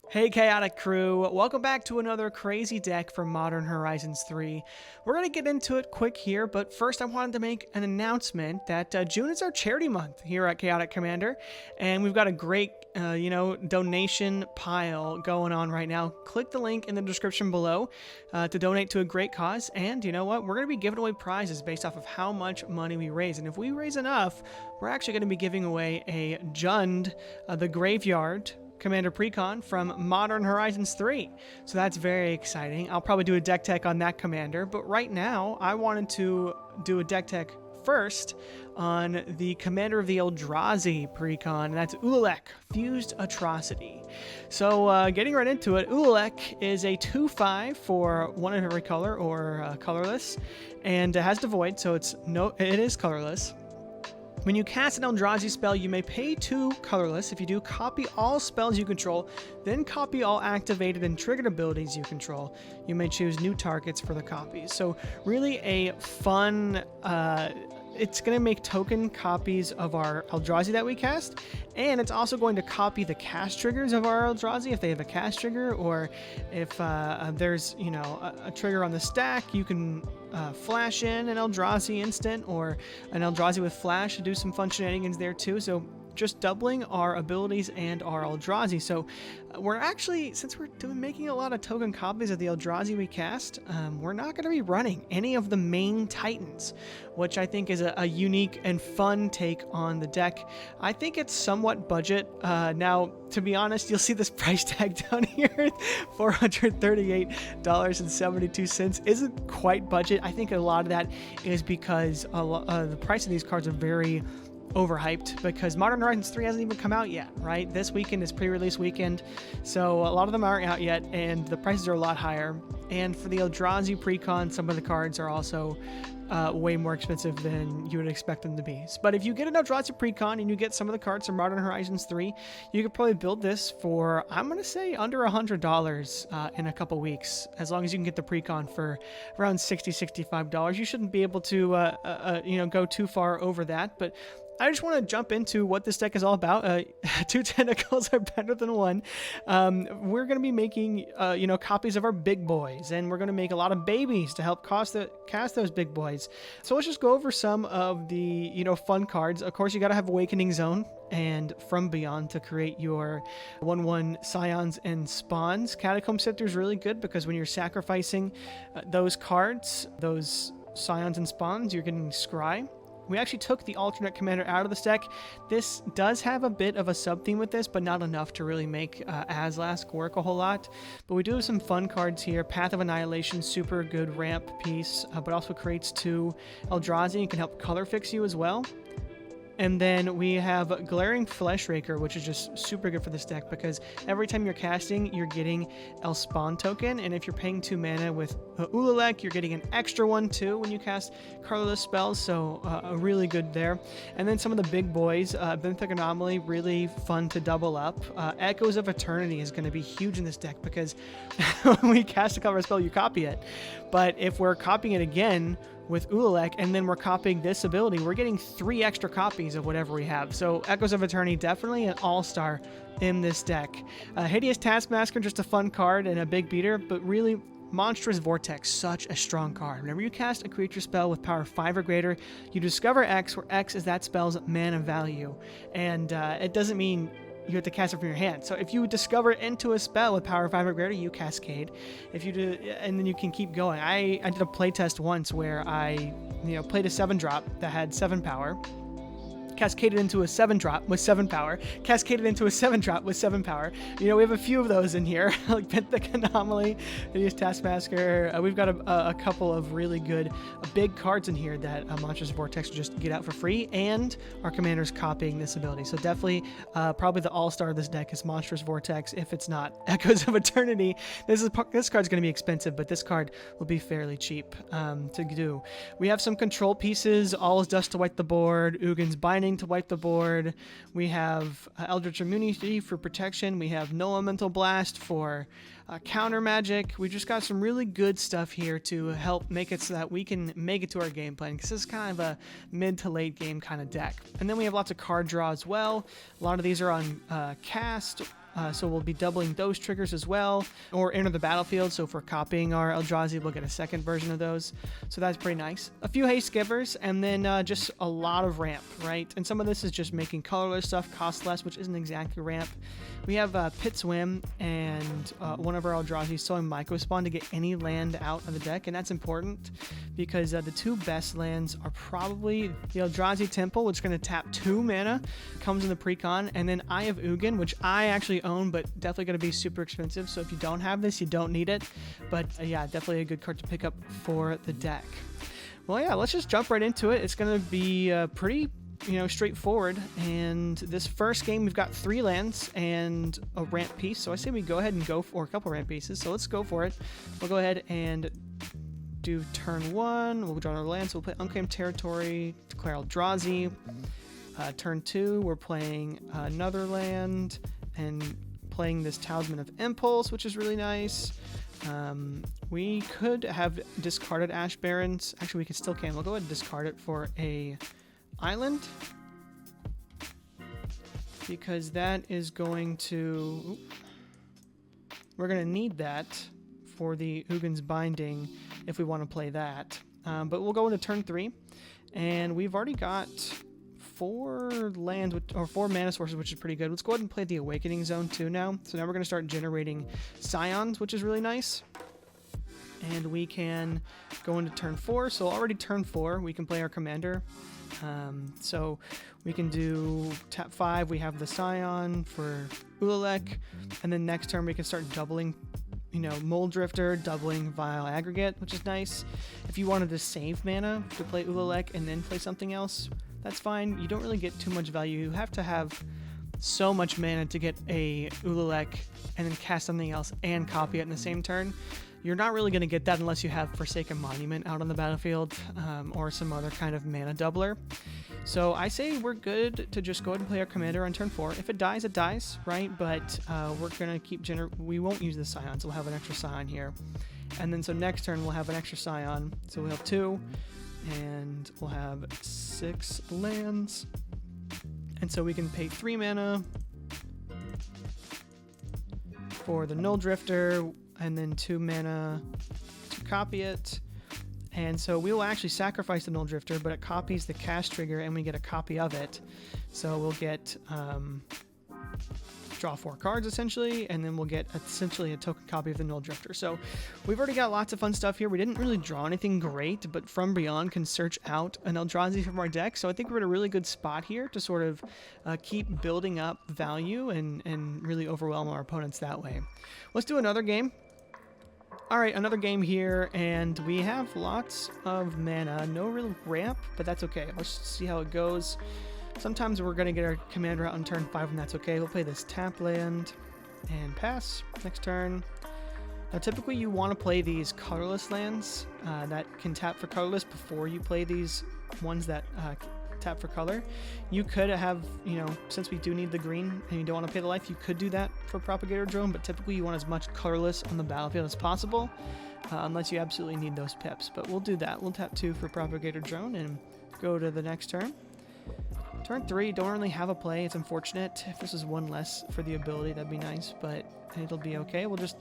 Hey Chaotic Crew, welcome back to another crazy deck for Modern Horizons 3. We're going to get into it quick here, but first I wanted to make an announcement that June is our charity month here at Chaotic Commander, and we've got a great, donation pile going on right now. Click the link in the description below to donate to a great cause, and you know what? We're going to be giving away prizes based off of how much money we raise, and if we raise enough, we're actually going to be giving away a Jund, the Graveyard Commander Precon from Modern Horizons 3. So that's very exciting. I'll probably do a deck tech on that commander, but right now I wanted to do a deck tech first on the Commander of the Eldrazi Precon, and that's Ulalek, Fused Atrocity. So getting right into it, Ulalek is a 2/5 for one of every color or colorless, and has Devoid, so it is colorless. When you cast an Eldrazi spell, you may pay 2 colorless. If you do, copy all spells you control, then copy all activated and triggered abilities you control. You may choose new targets for the copies. So really a fun, it's going to make token copies of our Eldrazi that we cast, and it's also going to copy the cast triggers of our Eldrazi if they have a cast trigger, or if there's, a trigger on the stack, you can flash in an Eldrazi instant or an Eldrazi with flash to do some fun shenanigans there too. So just doubling our abilities and our Eldrazi. So we're actually, since we're making a lot of token copies of the Eldrazi we cast, we're not going to be running any of the main Titans, which I think is a unique and fun take on the deck. I think it's somewhat budget. Now, to be honest, you'll see this price tag down here, $438.72 isn't quite budget. I think a lot of that is because the price of these cards are very overhyped, because Modern Horizons 3 hasn't even come out yet, right? This weekend is pre-release weekend, so a lot of them aren't out yet, and the prices are a lot higher. And for the Eldrazi Precon, some of the cards are also way more expensive than you would expect them to be. But if you get an Eldrazi Precon and you get some of the cards from Modern Horizons 3, you could probably build this for, I'm going to say, under $100 in a couple weeks. As long as you can get the Precon for around $60, $65. You shouldn't be able to, go too far over that, but I just want to jump into what this deck is all about. 2 tentacles are better than 1. We're going to be making, copies of our big boys, and we're going to make a lot of babies to help cast those big boys. So let's just go over some of the, fun cards. Of course, you got to have Awakening Zone and From Beyond to create your 1/1 Scions and Spawns. Catacomb Scepter is really good because when you're sacrificing those cards, those Scions and Spawns, you're getting Scry. We actually took the alternate commander out of this deck. This does have a bit of a sub-theme with this, but not enough to really make Azlask work a whole lot. But we do have some fun cards here. Path of Annihilation, super good ramp piece, but also creates 2 Eldrazi and can help color fix you as well. And then we have Glaring Fleshraker, which is just super good for this deck because every time you're casting, you're getting El Spawn token. And if you're paying 2 mana with Ulalek, you're getting an extra one too when you cast colorless spells. So really good there. And then some of the big boys, Benthic Anomaly, really fun to double up. Echoes of Eternity is going to be huge in this deck because when we cast a colorless spell, you copy it. But if we're copying it again with Ulalek, and then we're copying this ability, we're getting 3 extra copies of whatever we have. So Echoes of Eternity, definitely an all-star in this deck. Hideous Taskmaster, just a fun card and a big beater, but really Monstrous Vortex, such a strong card. Whenever you cast a creature spell with power 5 or greater, you discover X, where X is that spell's mana value. And it doesn't mean you have to cast it from your hand. So if you discover it into a spell with power 5 or greater, you cascade. If you do, and then you can keep going. I did a playtest once where I, played a 7-drop that had 7 power, cascaded into a 7-drop with 7 power, cascaded into a 7-drop with 7 power. We have a few of those in here, like Benthic Anomaly, Hideous Taskmaster. We've got a couple of really good big cards in here that Monstrous Vortex will just get out for free, and our commander's copying this ability. So definitely, probably the all-star of this deck is Monstrous Vortex, if it's not Echoes of Eternity. This card's going to be expensive, but this card will be fairly cheap to do. We have some control pieces, All is Dust to wipe the board, Ugin's Binding to wipe the board. We have Eldritch Immunity for protection. We have No Elemental Blast for counter magic. We just got some really good stuff here to help make it so that we can make it to our game plan, because this is kind of a mid to late game kind of deck. And then we have lots of card draw as well. A lot of these are on cast. so we'll be doubling those triggers as well, or enter the battlefield. So if we're copying our Eldrazi, we'll get a second version of those. So that's pretty nice. A few haste givers, and then just a lot of ramp, right? And some of this is just making colorless stuff cost less, which isn't exactly ramp. We have Pit Swim and one of our Eldrazi sowing Micro Spawn to get any land out of the deck, and that's important because the two best lands are probably the Eldrazi Temple, which is going to tap 2 mana, comes in the precon, and then Eye of Ugin, which I actually own, but definitely going to be super expensive. So if you don't have this, you don't need it. But yeah, definitely a good card to pick up for the deck. Well, yeah, let's just jump right into it. It's going to be pretty straightforward. And this first game, we've got 3 lands and a ramp piece. So I say we go ahead and go for a couple ramp pieces. So let's go for it. We'll go ahead and do turn 1. We'll draw our lands. So we'll play Unclaimed Territory, declare Eldrazi. Turn 2, we're playing another land and playing this Talisman of Impulse, which is really nice. We could have discarded Ash Barrens. Actually, we can still can. We'll go ahead and discard it for a island, because that is going to... we're going to need that for the Ugin's Binding if we want to play that. But we'll go into turn 3, and we've already got 4 lands, or 4 mana sources, which is pretty good. Let's go ahead and play the Awakening Zone too now. So now we're going to start generating Scions, which is really nice. And we can go into turn 4. So already turn 4, we can play our commander. So we can do tap 5. We have the Scion for Ulalek. And then next turn we can start doubling, Mold Drifter, doubling Vile Aggregate, which is nice. If you wanted to save mana to play Ulalek and then play something else, that's fine. You don't really get too much value. You have to have so much mana to get a Ulalek and then cast something else and copy it in the same turn. You're not really going to get that unless you have Forsaken Monument out on the battlefield, or some other kind of mana doubler. So I say we're good to just go ahead and play our commander on turn 4. If it dies, it dies, right? But we're going to keep we won't use the Scion, so we'll have an extra Scion here. And then so next turn we'll have an extra Scion. So we'll have 2. And we'll have 6 lands. And so we can pay 3 mana for the Null Drifter, and then 2 mana to copy it. And so we will actually sacrifice the Null Drifter, but it copies the cast trigger and we get a copy of it. So we'll get draw 4 cards essentially, and then we'll get essentially a token copy of the Null Drifter. So we've already got lots of fun stuff here. We didn't really draw anything great, but From Beyond can search out an Eldrazi from our deck. So I think we're in a really good spot here to sort of keep building up value and really overwhelm our opponents that way. Let's do another game. All right, another game here, and we have lots of mana. No real ramp, but that's okay. Let's see how it goes. Sometimes we're going to get our commander out on turn 5, and that's okay. We'll play this tap land and pass next turn. Now, typically you want to play these colorless lands that can tap for colorless before you play these ones that tap for color. You could have, since we do need the green and you don't want to pay the life, you could do that for Propagator Drone, but typically you want as much colorless on the battlefield as possible, unless you absolutely need those pips. But we'll do that. We'll tap 2 for Propagator Drone and go to the next turn. Turn 3, don't really have a play. It's unfortunate. If this is 1 less for the ability, that'd be nice, but it'll be okay. We'll just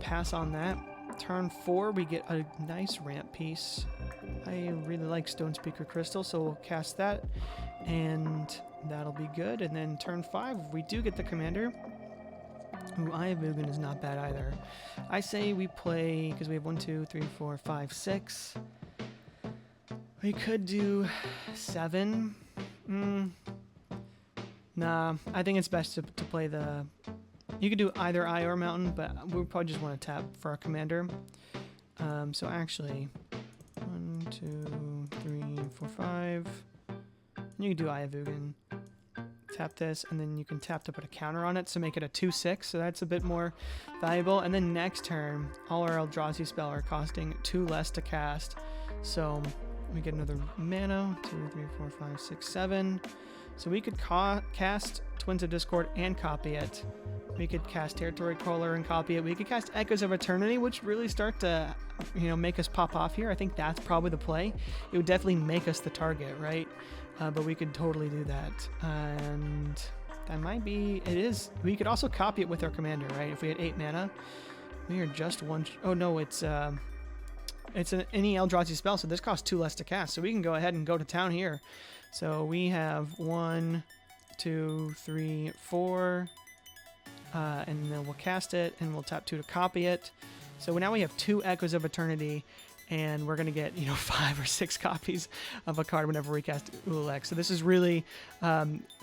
pass on that. Turn 4, we get a nice ramp piece. I really like Stone Speaker Crystal, so we'll cast that, and that'll be good. And then turn 5, we do get the commander. Ooh, Eye of Ugin is not bad either. I say we play, because we have 1, 2, 3, 4, 5, 6. We could do 7. Nah, I think it's best to play the... You could do either Eye or Mountain, but we'll probably just want to tap for our commander. So actually, 1, 2, 3, 4, 5. You can do Eye of Ugin. Tap this, and then you can tap to put a counter on it to make it a 2/6, so that's a bit more valuable. And then next turn, all our Eldrazi spell are costing 2 less to cast. So we get another mana, 2, 3, 4, 5, 6, 7. So we could cast Twins of Discord and copy it. We could cast Territory Crawler and copy it. We could cast Echoes of Eternity, which really start to, make us pop off here. I think that's probably the play. It would definitely make us the target, right? But we could totally do that. And That might be, it is. We could also copy it with our commander, right? If we had 8 mana, we are just one. Oh no, it's any Eldrazi spell, so this costs 2 less to cast. So we can go ahead and go to town here. So we have 1, 2, 3, 4, and then we'll cast it, and we'll tap 2 to copy it. So now we have 2 Echoes of Eternity, and we're going to get, 5 or 6 copies of a card whenever we cast Ulalek. So this is really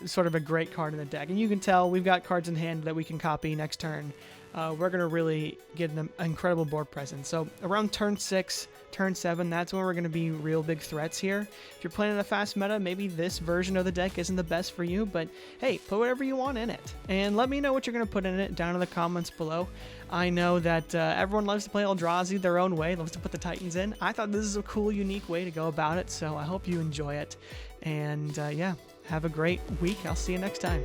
sort of a great card in the deck. And you can tell we've got cards in hand that we can copy next turn. We're going to really get an incredible board presence. So around turn 6, turn 7, that's when we're going to be real big threats here. If you're playing in a fast meta, maybe this version of the deck isn't the best for you, but hey, put whatever you want in it. And let me know what you're going to put in it down in the comments below. I know that everyone loves to play Eldrazi their own way, loves to put the Titans in. I thought this is a cool, unique way to go about it, so I hope you enjoy it. And yeah, have a great week. I'll see you next time.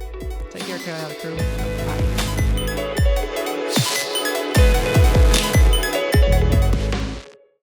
Take care, Chaotic Crew. Bye.